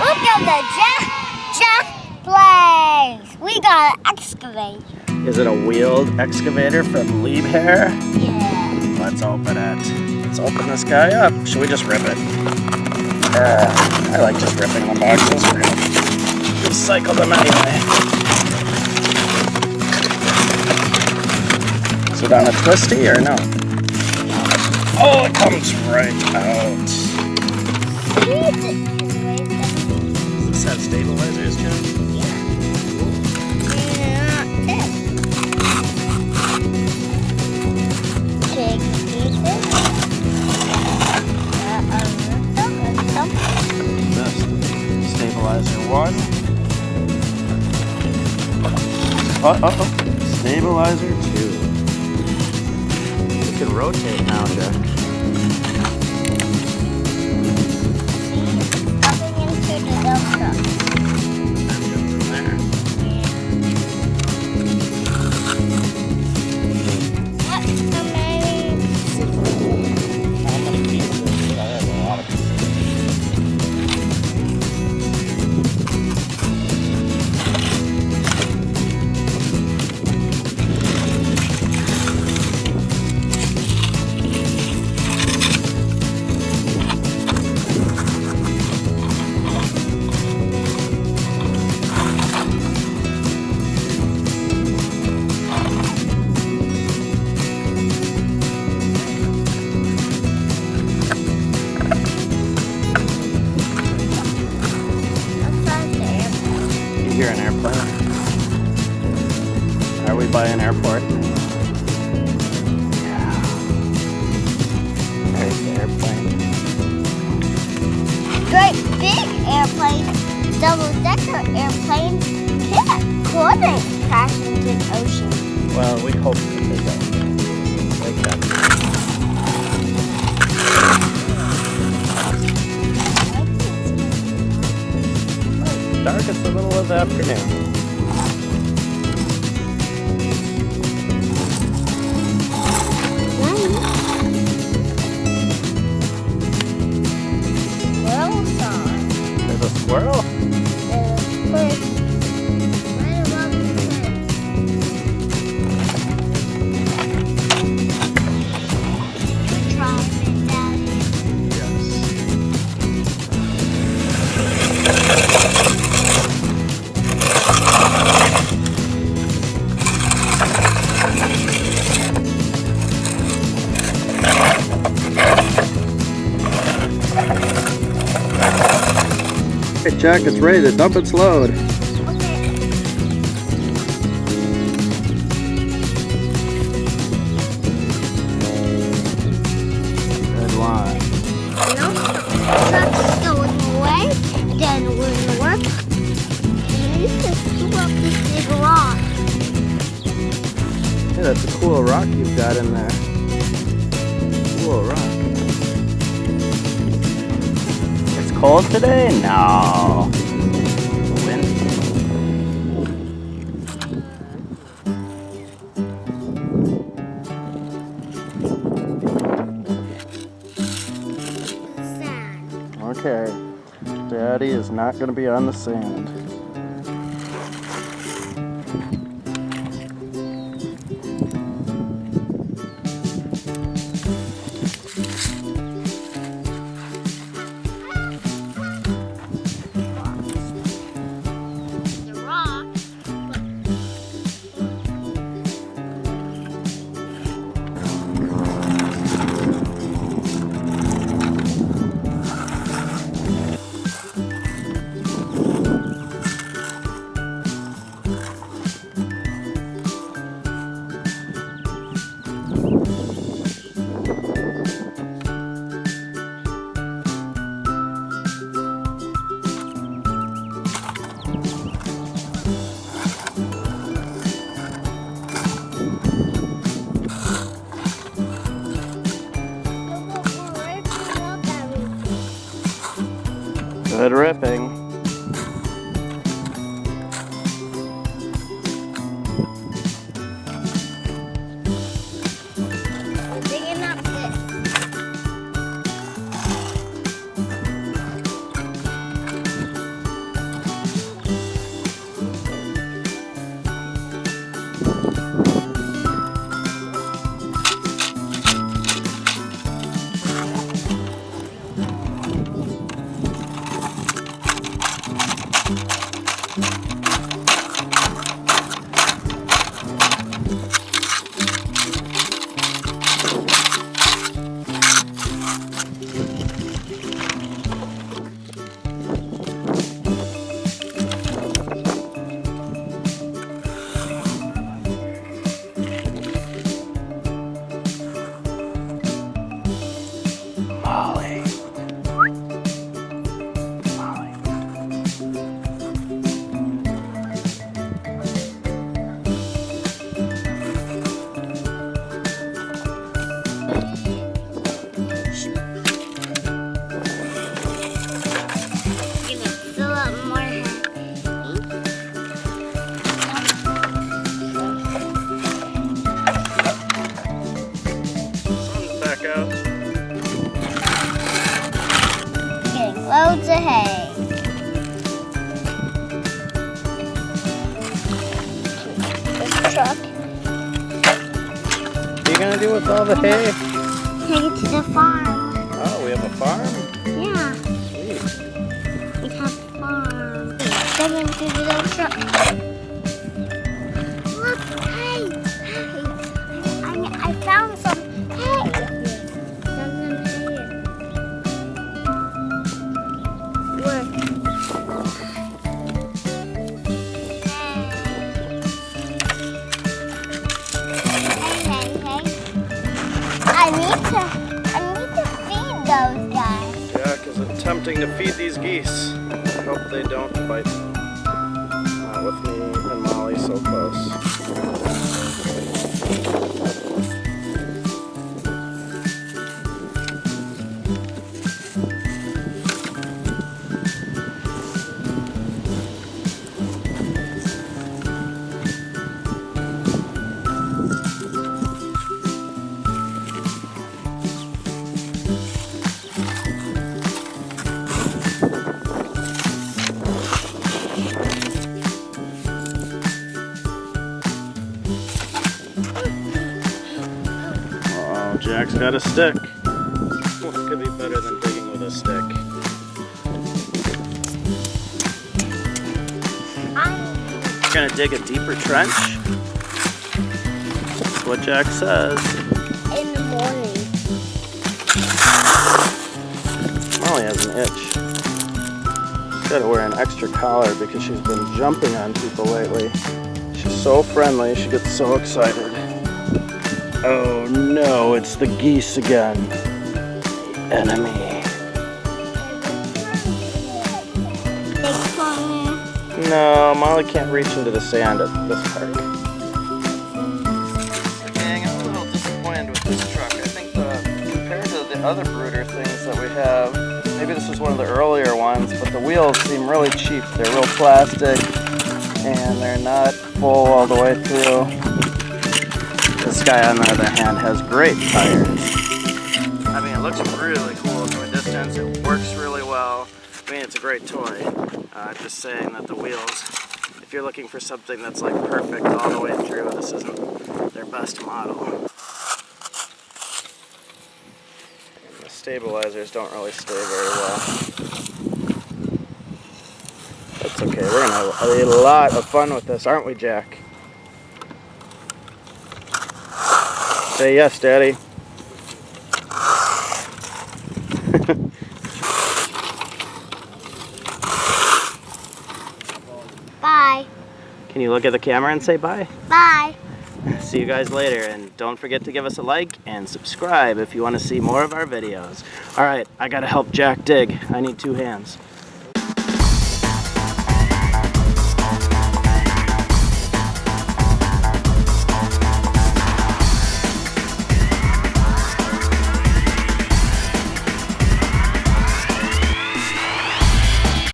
Welcome to JackJackPlays. We got an excavator. Is it a wheeled excavator from Liebherr? Yeah. Let's open it. Let's open this guy up. Should we just rip it? I like just ripping the boxes. We're gonna recycle them anyway. Is it on a twisty or no? Oh, it comes right out. Does this have stabilizers, John? Stabilizer 1. Stabilizer 2. You can rotate now, Jack. Coming into the dump truck. Engines in there. How many pieces? I have a lot of pieces. Here an airplane. Are we by an airport? Yeah. There's the airplane. great big airplane, double-decker airplane, couldn't crash into the ocean. Well, we hope that they don't. They can. Dark, it's the middle of the afternoon. Squirrel song. There's a squirrel? Right above the fence. Dropping down here. Yes. Hey Jack, it's ready to dump its load. Okay. Good line. Truck's going away, and then we're gonna work. You need to scoop up this big rock. Hey, that's a cool rock you've got in there. Cool rock. It's cold today? No. Windy. Sand. Okay. Daddy is not going to be on the sand. The rock. Good ripping. Digging up this. loads of hay. This truck. What are you gonna do with all the hay? Take it to the farm. Oh, we have a farm? Yeah. Sweet. We have a farm. Then into the little truck. Look, hey, hey. I found some hay. Found some hay. Where? Hey. I need to feed those guys. Yeah, because it's tempting to feed these geese. I hope they don't bite. With me and Molly so close. Jack's got a stick. What could be better than digging with a stick? You're gonna dig a deeper trench? That's what Jack says. In the morning. Molly has an itch. She's gotta wear an extra collar because she's been jumping on people lately. She's so friendly, she gets so excited. Oh no, it's the geese again. The enemy. No, Molly can't reach into the sand at this park. Dang, I'm a little disappointed with this truck. I think compared to the other Bruder things that we have, maybe this was one of the earlier ones, but the wheels seem really cheap. They're real plastic and they're not full all the way through. This guy, on the other hand, has great tires. I mean, it looks really cool from a distance. It works really well. I mean, it's a great toy. Just saying that the wheels, if you're looking for something that's like perfect all the way through, this isn't their best model. And the stabilizers don't really stay very well. That's okay. We're gonna have a lot of fun with this, aren't we, Jack? Say yes, Daddy. Bye. Can you look at the camera and say bye? Bye. See you guys later, and don't forget to give us a like and subscribe if you want to see more of our videos. All right, I gotta help Jack dig. I need 2 hands.